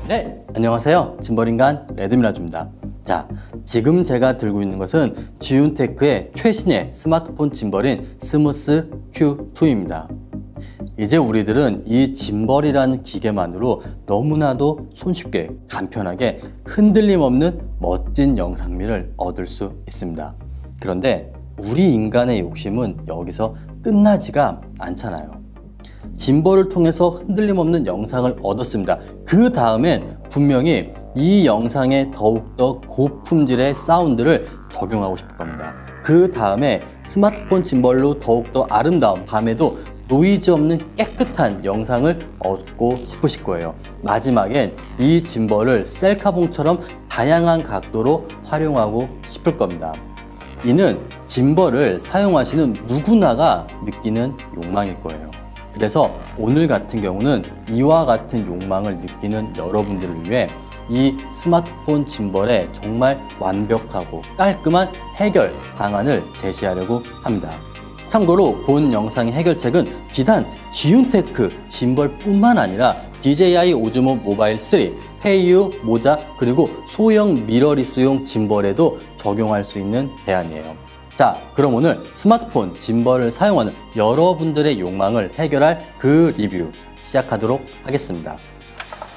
네, 안녕하세요. 짐벌인간 레드미라주입니다. 자, 지금 제가 들고 있는 것은 지윤테크의 최신의 스마트폰 짐벌인 스무스 Q2입니다. 이제 우리들은 이 짐벌이라는 기계만으로 너무나도 손쉽게 간편하게 흔들림 없는 멋진 영상미를 얻을 수 있습니다. 그런데 우리 인간의 욕심은 여기서 끝나지가 않잖아요. 짐벌을 통해서 흔들림 없는 영상을 얻었습니다. 그 다음엔 분명히 이 영상에 더욱더 고품질의 사운드를 적용하고 싶을 겁니다. 그 다음에 스마트폰 짐벌로 더욱더 아름다운, 밤에도 노이즈 없는 깨끗한 영상을 얻고 싶으실 거예요. 마지막엔 이 짐벌을 셀카봉처럼 다양한 각도로 활용하고 싶을 겁니다. 이는 짐벌을 사용하시는 누구나가 느끼는 욕망일 거예요. 그래서 오늘 같은 경우는 이와 같은 욕망을 느끼는 여러분들을 위해 이 스마트폰 짐벌의 정말 완벽하고 깔끔한 해결 방안을 제시하려고 합니다. 참고로 본 영상의 해결책은 비단 지윤테크 짐벌뿐만 아니라 DJI 오즈모 모바일 3, 페이유, 모자, 그리고 소형 미러리스용 짐벌에도 적용할 수 있는 대안이에요. 자, 그럼 오늘 스마트폰 짐벌을 사용하는 여러분들의 욕망을 해결할 그 리뷰 시작하도록 하겠습니다.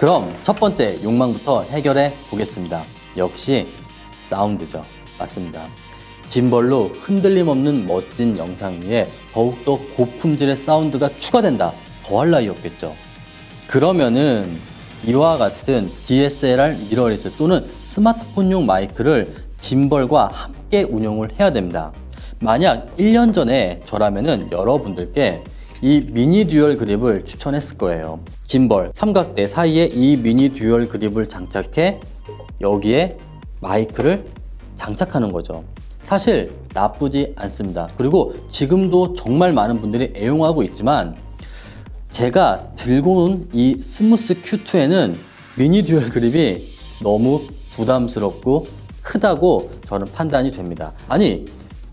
그럼 첫 번째 욕망부터 해결해 보겠습니다. 역시 사운드죠. 맞습니다. 짐벌로 흔들림 없는 멋진 영상미에 더욱더 고품질의 사운드가 추가된다. 더할 나위 없겠죠. 그러면은 이와 같은 DSLR 미러리스 또는 스마트폰용 마이크를 짐벌과 함께 운용을 해야 됩니다. 만약 1년 전에 저라면은 여러분들께 이 미니 듀얼 그립을 추천했을 거예요. 짐벌 삼각대 사이에 이 미니 듀얼 그립을 장착해 여기에 마이크를 장착하는 거죠. 사실 나쁘지 않습니다. 그리고 지금도 정말 많은 분들이 애용하고 있지만 제가 들고 온 이 스무스 Q2에는 미니 듀얼 그립이 너무 부담스럽고 크다고 저는 판단이 됩니다. 아니,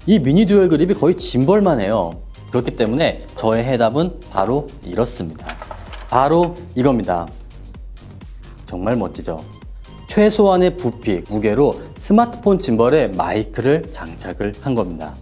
이 미니 듀얼 그립이 거의 짐벌만 해요. 그렇기 때문에 저의 해답은 바로 이렇습니다. 바로 이겁니다. 정말 멋지죠? 최소한의 부피, 무게로 스마트폰 짐벌에 마이크를 장착을 한 겁니다.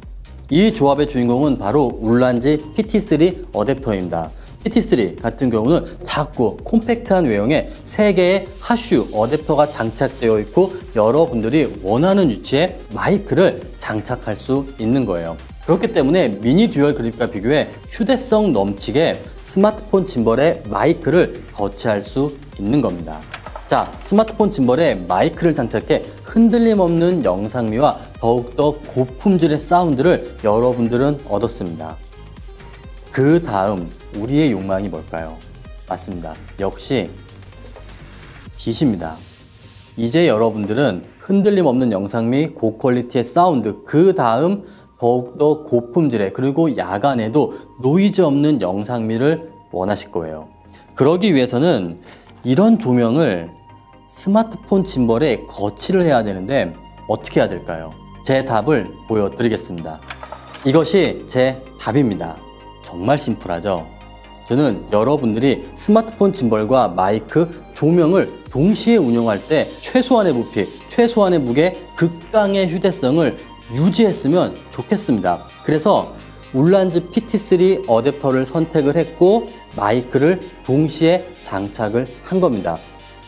이 조합의 주인공은 바로 울란지 PT3 어댑터입니다. PT3 같은 경우는 작고 콤팩트한 외형에 3개의 하슈 어댑터가 장착되어 있고 여러분들이 원하는 위치에 마이크를 장착할 수 있는 거예요. 그렇기 때문에 미니 듀얼 그립과 비교해 휴대성 넘치게 스마트폰 짐벌에 마이크를 거치할 수 있는 겁니다. 자, 스마트폰 짐벌에 마이크를 장착해 흔들림 없는 영상미와 더욱더 고품질의 사운드를 여러분들은 얻었습니다. 그 다음 우리의 욕망이 뭘까요? 맞습니다. 역시 빛입니다. 이제 여러분들은 흔들림 없는 영상미, 고퀄리티의 사운드, 그 다음 더욱더 고품질의 그리고 야간에도 노이즈 없는 영상미를 원하실 거예요. 그러기 위해서는 이런 조명을 스마트폰 짐벌에 거치를 해야 되는데 어떻게 해야 될까요? 제 답을 보여드리겠습니다. 이것이 제 답입니다. 정말 심플하죠? 저는 여러분들이 스마트폰 짐벌과 마이크, 조명을 동시에 운용할 때 최소한의 부피, 최소한의 무게, 극강의 휴대성을 유지했으면 좋겠습니다. 그래서 울란지 PT3 어댑터를 선택을 했고 마이크를 동시에 장착을 한 겁니다.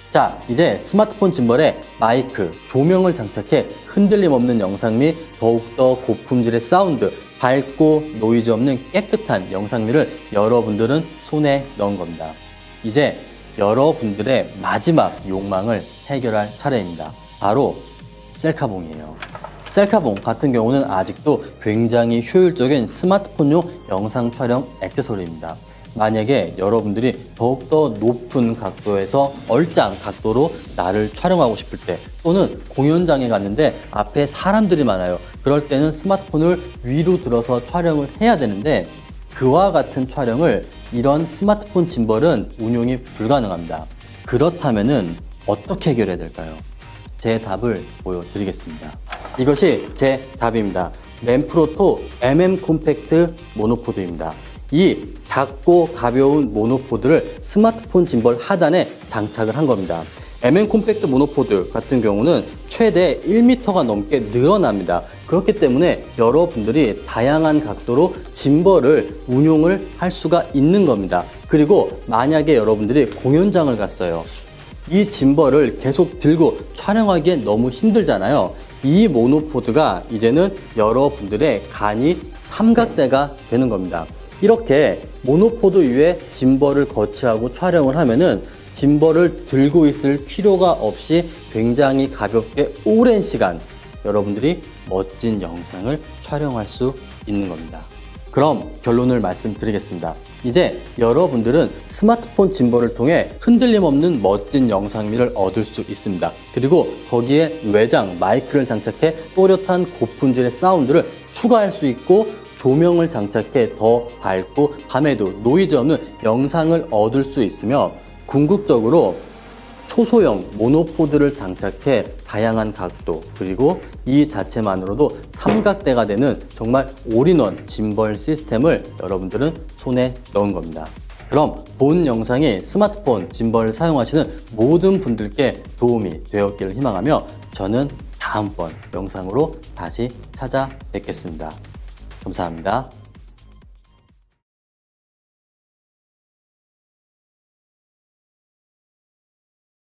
자, 이제 스마트폰 짐벌에 마이크, 조명을 장착해 흔들림 없는 영상미, 더욱더 고품질의 사운드, 밝고 노이즈 없는 깨끗한 영상미를 여러분들은 손에 넣은 겁니다. 이제 여러분들의 마지막 욕망을 해결할 차례입니다. 바로 셀카봉이에요. 셀카봉 같은 경우는 아직도 굉장히 효율적인 스마트폰용 영상 촬영 액세서리입니다. 만약에 여러분들이 더욱더 높은 각도에서 얼짱 각도로 나를 촬영하고 싶을 때 또는 공연장에 갔는데 앞에 사람들이 많아요. 그럴 때는 스마트폰을 위로 들어서 촬영을 해야 되는데 그와 같은 촬영을 이런 스마트폰 짐벌은 운용이 불가능합니다. 그렇다면은 어떻게 해결해야 될까요? 제 답을 보여드리겠습니다. 이것이 제 답입니다. 맨프로토 MM 콤팩트 모노포드입니다. 이 작고 가벼운 모노포드를 스마트폰 짐벌 하단에 장착을 한 겁니다. MN 콤팩트 모노포드 같은 경우는 최대 1m가 넘게 늘어납니다. 그렇기 때문에 여러분들이 다양한 각도로 짐벌을 운용을 할 수가 있는 겁니다. 그리고 만약에 여러분들이 공연장을 갔어요. 이 짐벌을 계속 들고 촬영하기엔 너무 힘들잖아요. 이 모노포드가 이제는 여러분들의 간이 삼각대가 되는 겁니다. 이렇게 모노포드 위에 짐벌을 거치하고 촬영을 하면은 짐벌을 들고 있을 필요가 없이 굉장히 가볍게 오랜 시간 여러분들이 멋진 영상을 촬영할 수 있는 겁니다. 그럼 결론을 말씀드리겠습니다. 이제 여러분들은 스마트폰 짐벌을 통해 흔들림 없는 멋진 영상미를 얻을 수 있습니다. 그리고 거기에 외장 마이크를 장착해 또렷한 고품질의 사운드를 추가할 수 있고 조명을 장착해 더 밝고 밤에도 노이즈 없는 영상을 얻을 수 있으며 궁극적으로 초소형 모노포드를 장착해 다양한 각도 그리고 이 자체만으로도 삼각대가 되는 정말 올인원 짐벌 시스템을 여러분들은 손에 넣은 겁니다. 그럼 본 영상이 스마트폰 짐벌을 사용하시는 모든 분들께 도움이 되었기를 희망하며 저는 다음번 영상으로 다시 찾아뵙겠습니다. 감사합니다.